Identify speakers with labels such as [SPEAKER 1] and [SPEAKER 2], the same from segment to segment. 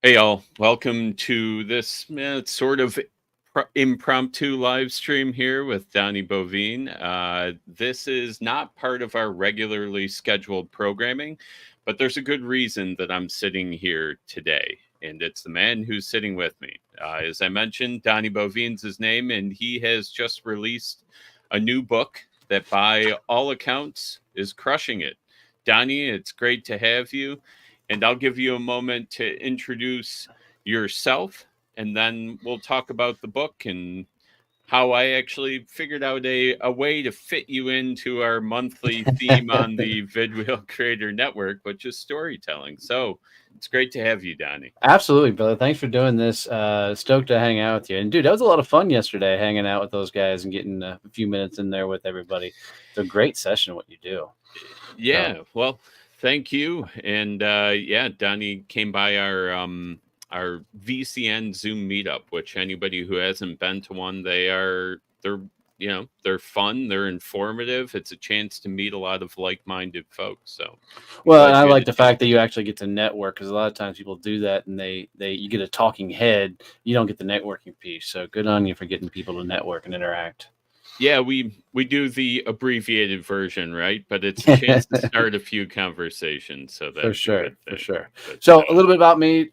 [SPEAKER 1] Hey, all. Welcome to this sort of impromptu live stream here with Donnie Boivin. This is not part of our regularly scheduled programming, but there's a good reason that I'm sitting here today. And it's the man who's sitting with me. As I mentioned, Donnie Boivin's his name, and he has just released a new book that, by all accounts, is crushing it. Donnie, it's great to have you. And I'll give you a moment to introduce yourself, and then we'll talk about the book and how I actually figured out a way to fit you into our monthly theme on the Vidwheel Creator Network, which is storytelling. So it's great to have you, Donnie.
[SPEAKER 2] Absolutely, brother. Thanks for doing this. Stoked to hang out with you. And dude, that was a lot of fun yesterday, hanging out with those guys and getting a few minutes in there with everybody. It's a great session what you do. So,
[SPEAKER 1] Yeah, well, thank you. And yeah, Donnie came by our VCN Zoom meetup, which anybody who hasn't been to one, they're fun, they're informative. It's a chance to meet a lot of like-minded folks. So I'm
[SPEAKER 2] well, and
[SPEAKER 1] glad
[SPEAKER 2] I
[SPEAKER 1] you had
[SPEAKER 2] like
[SPEAKER 1] a
[SPEAKER 2] the
[SPEAKER 1] chance.
[SPEAKER 2] fact that you actually get to network because a lot of times people do that and you get a talking head, you don't get the networking piece. So good on you for getting people to network and interact.
[SPEAKER 1] Yeah, we do the abbreviated version, right? But it's a chance to start a few conversations, so
[SPEAKER 2] For
[SPEAKER 1] that's a
[SPEAKER 2] sure,
[SPEAKER 1] good
[SPEAKER 2] for
[SPEAKER 1] thing.
[SPEAKER 2] sure.
[SPEAKER 1] But
[SPEAKER 2] So a little bit about me.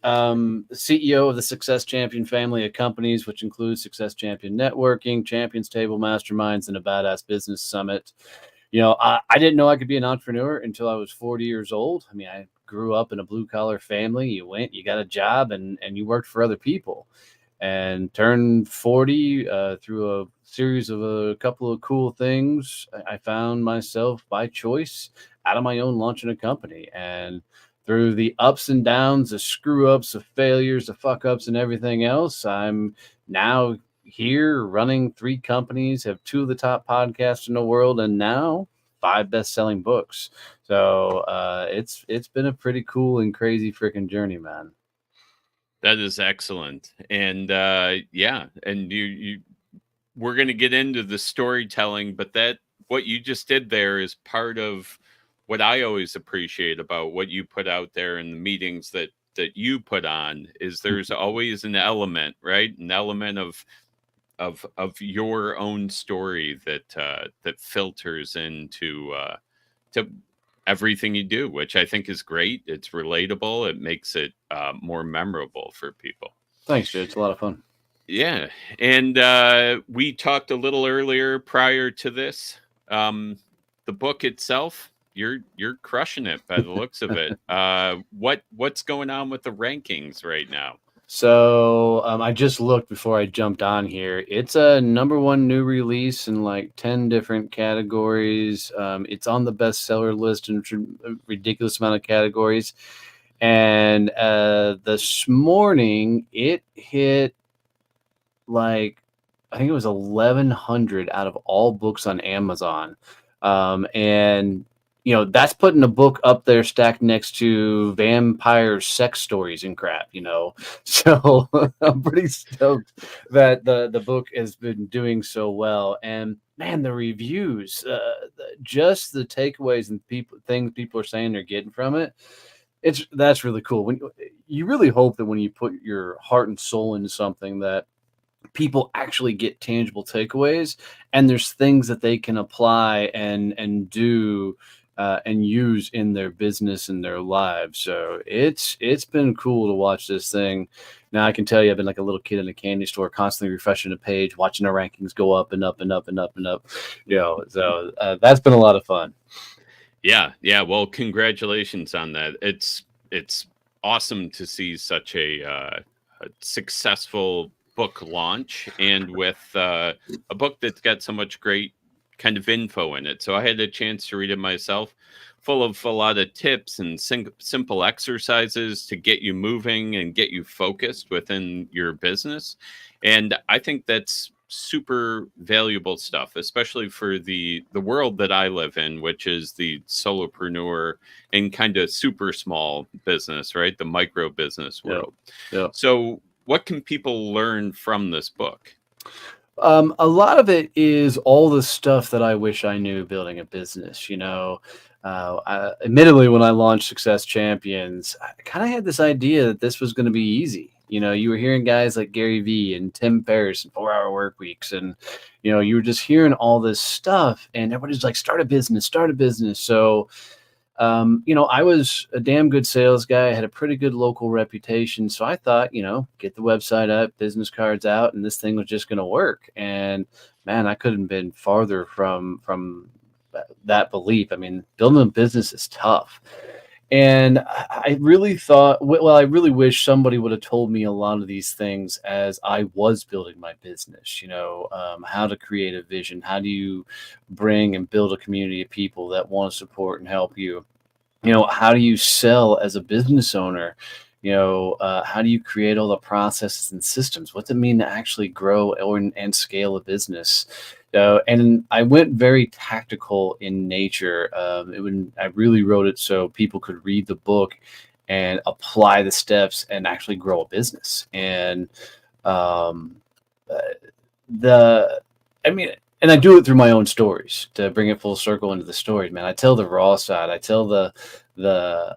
[SPEAKER 2] CEO of the Success Champion family of companies, which includes Success Champion Networking, Champions Table Masterminds, and a Badass Business Summit. I didn't know I could be an entrepreneur until I was 40 years old. I mean, I grew up in a blue collar family. You got a job, and you worked for other people. And turned 40 through a series of a couple of cool things. I found myself by choice out of my own launching a company. And through the ups and downs, the screw ups, the failures, the fuck ups, and everything else, I'm now here running three companies, have two of the top podcasts in the world, and now five best-selling books. So it's been a pretty cool and crazy freaking journey, man.
[SPEAKER 1] that is excellent. And yeah, and you we're going to get into the storytelling, but that what you just did there is part of what I always appreciate about what you put out there in the meetings that you put on is there's always an element, right? An element of your own story that filters into to everything you do, which I think is great. It's relatable. It makes it more memorable for people.
[SPEAKER 2] Thanks, dude. It's a lot of fun.
[SPEAKER 1] Yeah, and we talked a little earlier prior to this. Um, the book itself, you're crushing it by the looks of it. What's going on with the rankings right now?
[SPEAKER 2] So I just looked before I jumped on here. It's a number one new release in like 10 different categories. It's on the bestseller list in a ridiculous amount of categories. And this morning it hit like, I think it was 1,100 out of all books on Amazon. And that's putting a book up there stacked next to vampire sex stories and crap. So I'm pretty stoked that the book has been doing so well. And man, the reviews, just the takeaways and things people are saying they're getting from it. That's really cool. When you really hope that when you put your heart and soul into something that people actually get tangible takeaways, and there's things that they can apply and do and use in their business and their lives. So it's been cool to watch this thing. Now I can tell you I've been like a little kid in a candy store, constantly refreshing the page, watching the rankings go up and up and up and up and up. So that's been a lot of fun.
[SPEAKER 1] Yeah, yeah. Well, congratulations on that. It's awesome to see such a successful book launch, and with a book that's got so much great kind of info in it. So I had a chance to read it myself, full of a lot of tips and simple exercises to get you moving and get you focused within your business. And I think that's super valuable stuff, especially for the world that I live in, which is the solopreneur and kind of super small business, right? The micro business
[SPEAKER 2] Yeah.
[SPEAKER 1] world.
[SPEAKER 2] Yeah.
[SPEAKER 1] So what can people learn from this book?
[SPEAKER 2] A lot of it is all the stuff that I wish I knew building a business. admittedly, when I launched Success Champions, I kind of had this idea that this was going to be easy. You were hearing guys like Gary Vee and Tim Ferriss and 4 Hour Work Weeks, and you were just hearing all this stuff, and everybody's like, start a business, start a business. So I was a damn good sales guy. I had a pretty good local reputation. So I thought, get the website up, business cards out, and this thing was just going to work. And man, I couldn't have been farther from that belief. I mean, building a business is tough. And I really thought, well, I really wish somebody would have told me a lot of these things as I was building my business, how to create a vision. How do you bring and build a community of people that want to support and help you? How do you sell as a business owner? How do you create all the processes and systems? What's it mean to actually grow and scale a business? And I went very tactical in nature. I really wrote it so people could read the book and apply the steps and actually grow a business. And um, uh, and I do it through my own stories to bring it full circle into the stories, man. I tell the raw side. I tell the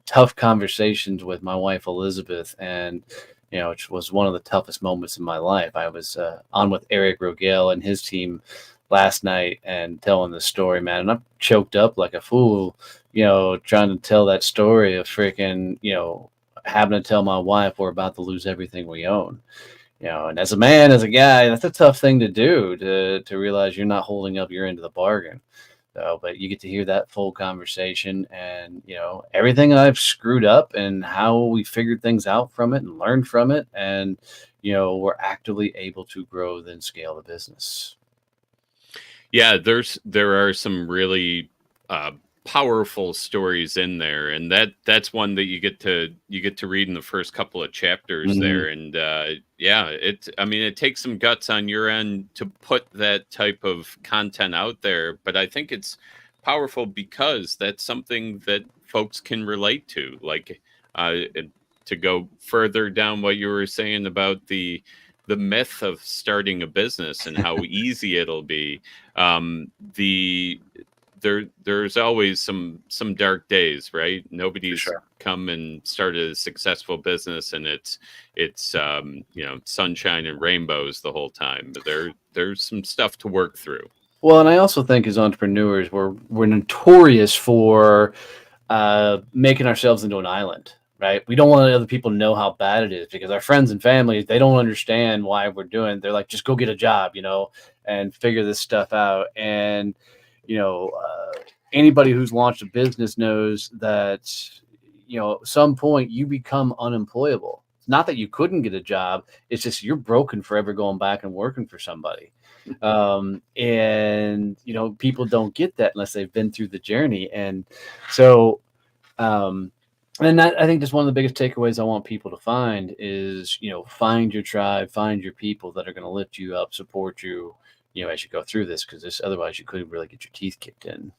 [SPEAKER 2] tough conversations with my wife Elizabeth, and which was one of the toughest moments in my life. I was on with Eric Rogel and his team last night and telling the story, man, and I'm choked up like a fool, trying to tell that story of freaking, having to tell my wife we're about to lose everything we own. And as a man, as a guy, that's a tough thing to do, to realize you're not holding up your end of the bargain. So, but you get to hear that full conversation and, everything I've screwed up and how we figured things out from it and learned from it. And, we're actively able to grow then scale the business.
[SPEAKER 1] Yeah, there are some really powerful stories in there, and that's one that you get to read in the first couple of chapters there. And it takes some guts on your end to put that type of content out there, but I think it's powerful because that's something that folks can relate to. Like, to go further down what you were saying about the myth of starting a business and how easy it'll be. There's always some dark days, right? Nobody's come and started a successful business and it's sunshine and rainbows the whole time. But there's some stuff to work through.
[SPEAKER 2] Well, and I also think as entrepreneurs, we're notorious for making ourselves into an island, right? We don't want other people to know how bad it is, because our friends and family, they don't understand why we're doing. They're like, just go get a job, and figure this stuff out. And anybody who's launched a business knows that at some point you become unemployable. It's not that you couldn't get a job, it's just you're broken forever going back and working for somebody. And people don't get that unless they've been through the journey. And so and that, I think, that's one of the biggest takeaways I want people to find is, find your tribe, find your people that are going to lift you up, support you, as you go through this, because otherwise you couldn't really get your teeth kicked in.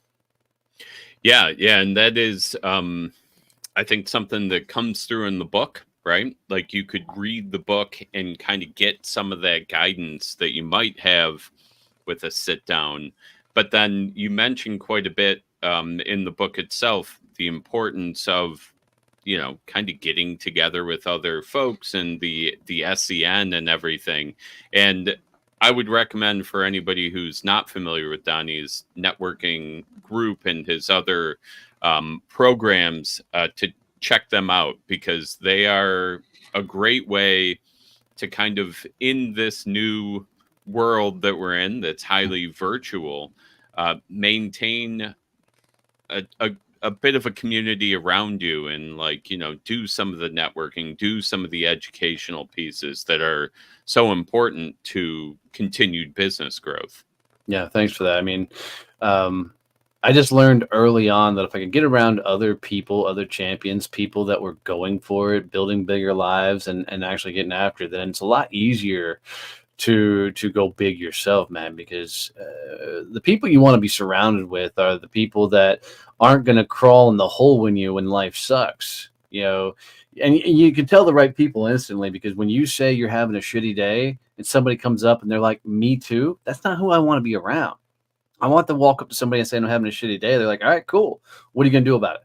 [SPEAKER 1] Yeah. And that is, I think, something that comes through in the book, right? Like, you could read the book and kind of get some of that guidance that you might have with a sit down. But then you mentioned quite a bit in the book itself, the importance of, kind of getting together with other folks and the SCN and everything. And I would recommend for anybody who's not familiar with Donnie's networking group and his other programs to check them out, because they are a great way to kind of, in this new world that we're in that's highly virtual, maintain a bit of a community around you and, do some of the networking, do some of the educational pieces that are so important to continued business growth.
[SPEAKER 2] Yeah, thanks for that. I mean, I just learned early on that if I could get around other people, other champions, people that were going for it, building bigger lives and actually getting after it, then it's a lot easier to go big yourself, man, because the people you want to be surrounded with are the people that aren't going to crawl in the hole when life sucks, and you can tell the right people instantly, because when you say you're having a shitty day and somebody comes up and they're like, me too, that's not who I want to be around. I want to walk up to somebody and say, I'm having a shitty day. They're like, all right, cool. What are you going to do about it?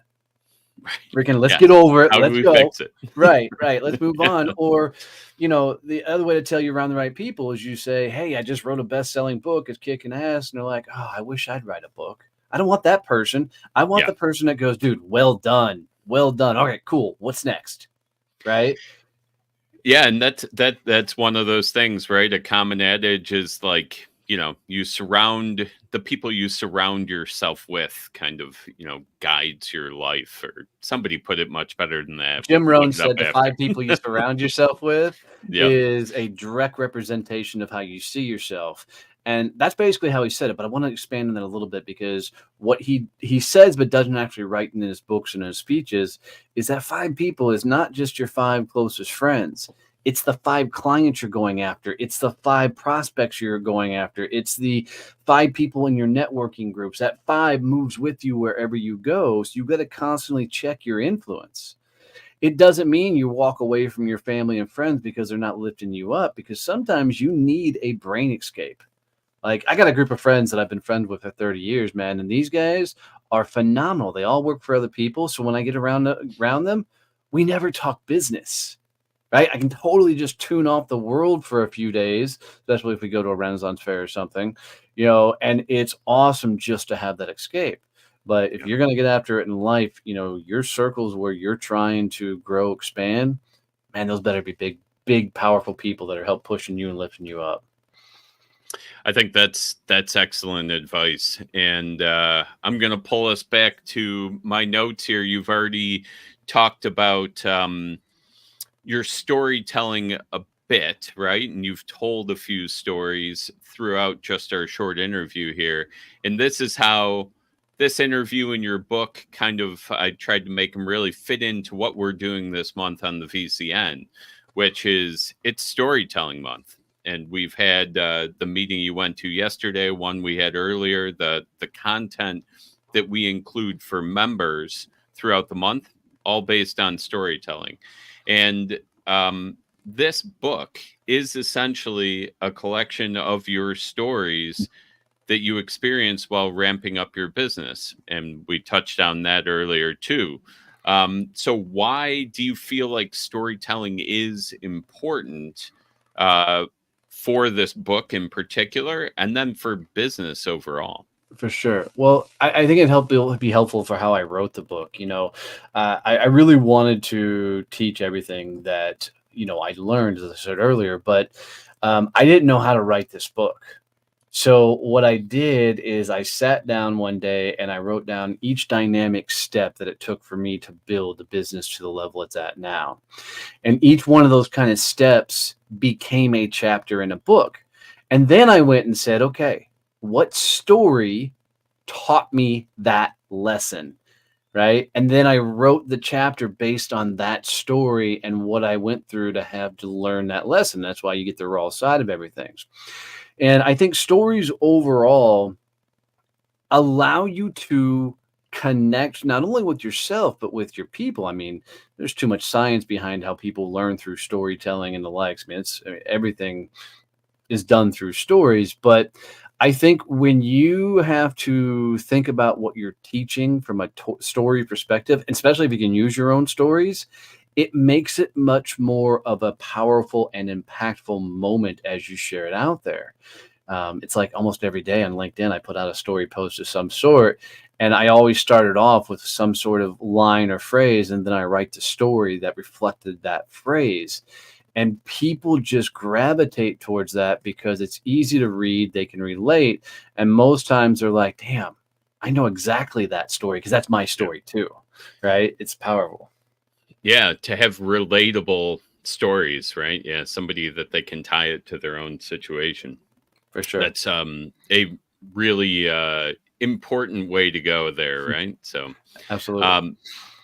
[SPEAKER 2] Freaking let's get over it.
[SPEAKER 1] How do
[SPEAKER 2] Let's
[SPEAKER 1] we
[SPEAKER 2] go.
[SPEAKER 1] fix it?
[SPEAKER 2] Right. Let's move on. Or, the other way to tell you're around the right people is you say, hey, I just wrote a best-selling book. It's kicking ass. And they're like, oh, I wish I'd write a book. I don't want that person. I want the person that goes, dude, well done. Well done. All right, cool. What's next? Right.
[SPEAKER 1] Yeah. And that's one of those things, right? A common adage is like, you surround the people you surround yourself with kind of, guides your life, or somebody put it much better than that.
[SPEAKER 2] Jim
[SPEAKER 1] We'll
[SPEAKER 2] Rohn
[SPEAKER 1] look it up
[SPEAKER 2] said the
[SPEAKER 1] after.
[SPEAKER 2] 5 people you surround yourself with
[SPEAKER 1] Yep.
[SPEAKER 2] is a direct representation of how you see yourself. And that's basically how he said it. But I want to expand on that a little bit, because what he says, but doesn't actually write in his books and his speeches, is that 5 people is not just your 5 closest friends. It's the 5 clients you're going after. It's the 5 prospects you're going after. It's the 5 people in your networking groups. That 5 moves with you wherever you go. So you've got to constantly check your influence. It doesn't mean you walk away from your family and friends because they're not lifting you up, because sometimes you need a brain escape. Like, I got a group of friends that I've been friends with for 30 years, man. And these guys are phenomenal. They all work for other people. So when I get around them, we never talk business. Right? I can totally just tune off the world for a few days, especially if we go to a Renaissance fair or something, and it's awesome just to have that escape. But if you're going to get after it in life, your circles where you're trying to grow, expand, man, those better be big, big, powerful people that are help pushing you and lifting you up.
[SPEAKER 1] I think that's excellent advice. And I'm going to pull us back to my notes here. You've already talked about your storytelling a bit, right? And you've told a few stories throughout just our short interview here. And this is how this interview in your book I tried to make them really fit into what we're doing this month on the VCN, which is it's storytelling month. And we've had the meeting you went to yesterday, one we had earlier, the content that we include for members throughout the month, all based on storytelling. And this book is essentially a collection of your stories that you experience while ramping up your business. And we touched on that earlier too. So why do you feel like storytelling is important for this book in particular, and then for business overall?
[SPEAKER 2] For sure. Well, I think it'll be helpful for how I wrote the book. I really wanted to teach everything that, I learned, as I said earlier, but I didn't know how to write this book. So what I did is I sat down one day and I wrote down each dynamic step that it took for me to build the business to the level it's at now. And each one of those kind of steps became a chapter in a book. And then I went and said, okay, what story taught me that lesson? Right. And then I wrote the chapter based on that story and what I went through to have to learn that lesson. That's why you get the raw side of everything. And I think stories overall allow you to connect not only with yourself, but with your people. I mean, there's too much science behind how people learn through storytelling and the likes. Everything is done through stories. But I think when you have to think about what you're teaching from a story perspective, especially if you can use your own stories, it makes it much more of a powerful and impactful moment as you share it out there. It's like almost every day on LinkedIn, I put out a story post of some sort, and I always started off with some sort of line or phrase, and then I write the story that reflected that phrase. And people just gravitate towards that because it's easy to read, they can relate, and most times they're like, damn, I know exactly that story because that's my story too, right? It's powerful.
[SPEAKER 1] Yeah, to have relatable stories, right? Yeah, somebody that they can tie it to their own situation.
[SPEAKER 2] For sure.
[SPEAKER 1] That's a really important way to go there, right? So
[SPEAKER 2] Absolutely.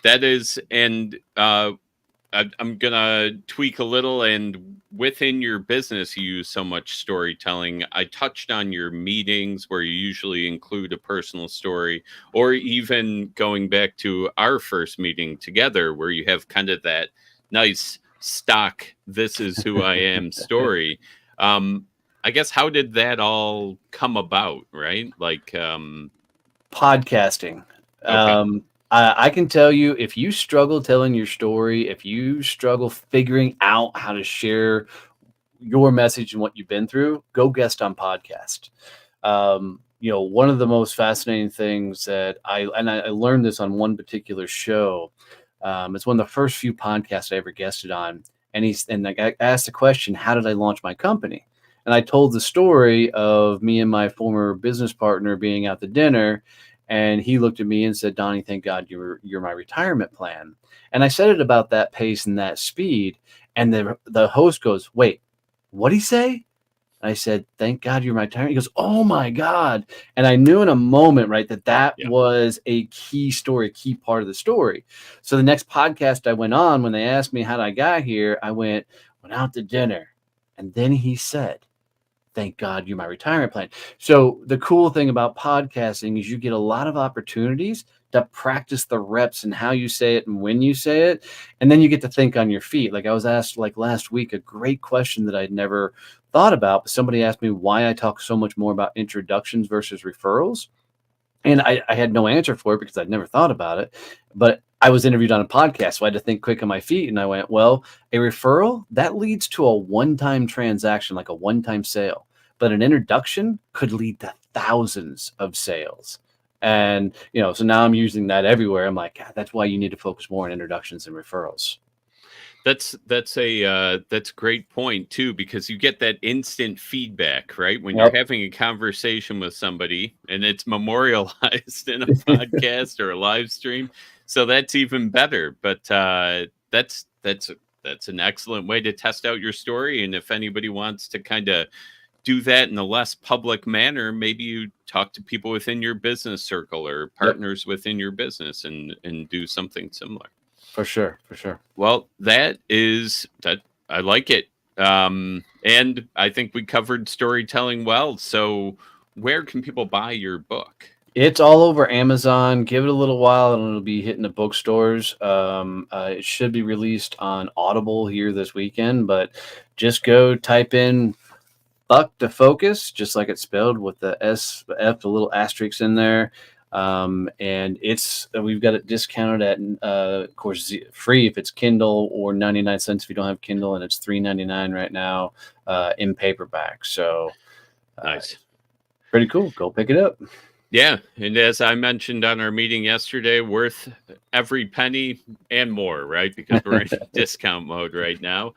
[SPEAKER 1] that is, and I'm gonna tweak a little. And within your business, you use so much storytelling. I touched on your meetings where you usually include a personal story, or even going back to our first meeting together, where you have kind of that nice stock "this is who I am" story. I guess how did that all come about, right? Like,
[SPEAKER 2] Podcasting.
[SPEAKER 1] okay,
[SPEAKER 2] I can tell you, if you struggle telling your story, if you struggle figuring out how to share your message and what you've been through, go guest on podcast. One of the most fascinating things that I learned this on one particular show. It's one of the first few podcasts I ever guested on, and I asked the question, "How did I launch my company?" And I told the story of me and my former business partner being out to dinner, and he looked at me and said, "Donnie, thank God you're my retirement plan." And I said it about that pace and that speed, and the host goes, "Wait, what'd he say?" I said, "Thank God you're my tyrant." He goes, "Oh my God." And I knew in a moment, right, that
[SPEAKER 1] yeah,
[SPEAKER 2] was a key story, a key part of the story. So the next podcast I went on, when they asked me how I got here, I went out to dinner. And then he said, "Thank God you're my retirement plan." So the cool thing about podcasting is you get a lot of opportunities to practice the reps and how you say it and when you say it. And then you get to think on your feet. Like I was asked like last week, a great question that I'd never thought about. But somebody asked me why I talk so much more about introductions versus referrals. And I had no answer for it because I'd never thought about it. But I was interviewed on a podcast, so I had to think quick on my feet. And I went, well, a referral, that leads to a one-time transaction, like a one-time sale. But an introduction could lead to thousands of sales. And, so now I'm using that everywhere. I'm like, God, that's why you need to focus more on introductions and referrals.
[SPEAKER 1] that's a great point too, because you get that instant feedback, right? When you're
[SPEAKER 2] Yep.
[SPEAKER 1] having a conversation with somebody and it's memorialized in a podcast or a live stream, so that's even better. But that's an excellent way to test out your story. And if anybody wants to kind of do that in a less public manner, maybe you talk to people within your business circle or
[SPEAKER 2] Yep.
[SPEAKER 1] partners within your business and do something similar.
[SPEAKER 2] For sure. For sure.
[SPEAKER 1] Well, that I like it. And I think we covered storytelling well. So where can people buy your book?
[SPEAKER 2] It's all over Amazon. Give it a little while and it'll be hitting the bookstores. It should be released on Audible here this weekend, but just go type in Buck to Focus, just like it's spelled with the F, a little asterisk in there. And we've got it discounted at, of course, free if it's Kindle, or 99 cents if you don't have Kindle, and it's $3.99 right now in paperback. So
[SPEAKER 1] Nice.
[SPEAKER 2] Pretty cool. Go pick it up.
[SPEAKER 1] Yeah, and as I mentioned on our meeting yesterday, worth every penny and more, right? Because we're in discount mode right now.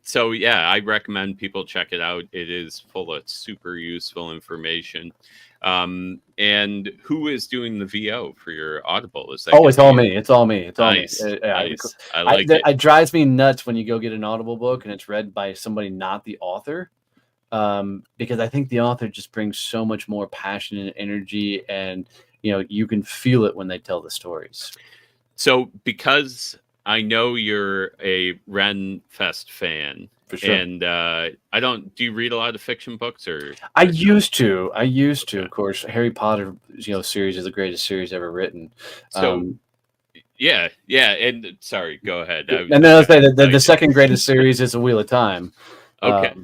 [SPEAKER 1] So yeah, I recommend people check it out. It is full of super useful information. And who is doing the VO for your Audible? Is that?
[SPEAKER 2] Oh, it's all me. It's all me. It's all
[SPEAKER 1] nice,
[SPEAKER 2] me.
[SPEAKER 1] nice. I like it.
[SPEAKER 2] It drives me nuts when you go get an Audible book and it's read by somebody not the author. Because I think the author just brings so much more passion and energy, and you can feel it when they tell the stories.
[SPEAKER 1] So because I know you're a Ren Fest fan,
[SPEAKER 2] For sure.
[SPEAKER 1] and do you read a lot of fiction books or?
[SPEAKER 2] I used to,
[SPEAKER 1] Okay.
[SPEAKER 2] of course. Harry Potter, series is the greatest series ever written.
[SPEAKER 1] So yeah, and sorry, go ahead.
[SPEAKER 2] And then I'll say that the second greatest series is A Wheel of Time.
[SPEAKER 1] Okay.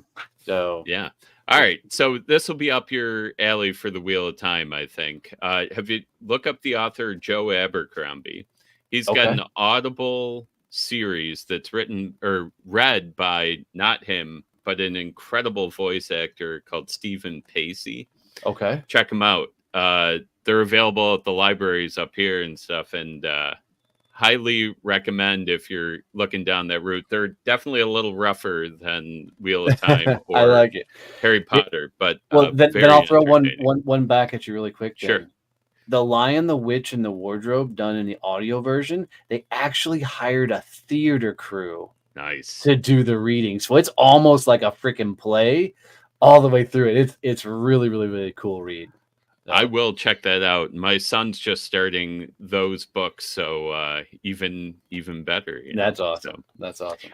[SPEAKER 2] So
[SPEAKER 1] yeah. All right. So this will be up your alley for the Wheel of Time, I think. Have you look up the author Joe Abercrombie? He's got an Audible series that's written or read by not him, but an incredible voice actor called Stephen Pacey.
[SPEAKER 2] Okay.
[SPEAKER 1] Check them out. They're available at the libraries up here and stuff, and highly recommend if you're looking down that route. They're definitely a little rougher than Wheel of Time or
[SPEAKER 2] I like it.
[SPEAKER 1] Harry Potter, but
[SPEAKER 2] then I'll throw one back at you really quick. Then.
[SPEAKER 1] Sure.
[SPEAKER 2] The Lion, the Witch, and the Wardrobe, done in the audio version, they actually hired a theater crew.
[SPEAKER 1] Nice.
[SPEAKER 2] To do the reading, so it's almost like a freaking play all the way through it. It's really, really, really cool read.
[SPEAKER 1] I will check that out. My son's just starting those books, so even better.
[SPEAKER 2] That's awesome.
[SPEAKER 1] So,
[SPEAKER 2] that's awesome.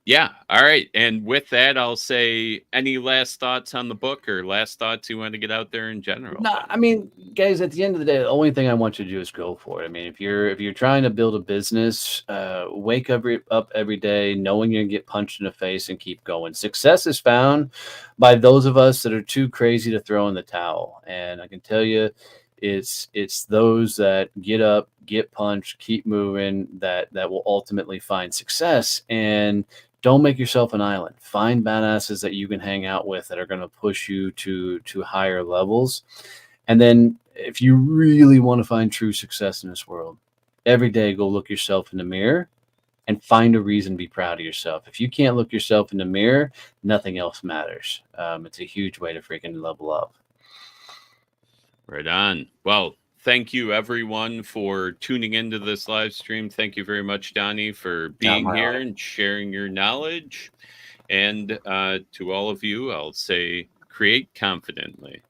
[SPEAKER 1] Yeah. All right. And with that, I'll say, any last thoughts on the book or last thoughts you want to get out there in general,
[SPEAKER 2] No,
[SPEAKER 1] then?
[SPEAKER 2] I mean, guys, at the end of the day, the only thing I want you to do is go for it. I mean, if you're trying to build a business, wake up every day knowing you're gonna get punched in the face and keep going. Success is found by those of us that are too crazy to throw in the towel. And I can tell you, it's those that get up, get punched, keep moving, that will ultimately find success. And don't make yourself an island. Find badasses that you can hang out with that are going to push you to higher levels. And then if you really want to find true success in this world, every day go look yourself in the mirror and find a reason to be proud of yourself. If you can't look yourself in the mirror, nothing else matters. It's a huge way to freaking level up.
[SPEAKER 1] Right on. Well, thank you everyone for tuning into this live stream. Thank you very much, Donnie, for being
[SPEAKER 2] My
[SPEAKER 1] here
[SPEAKER 2] honor.
[SPEAKER 1] and sharing your knowledge. And to all of you, I'll say, create confidently.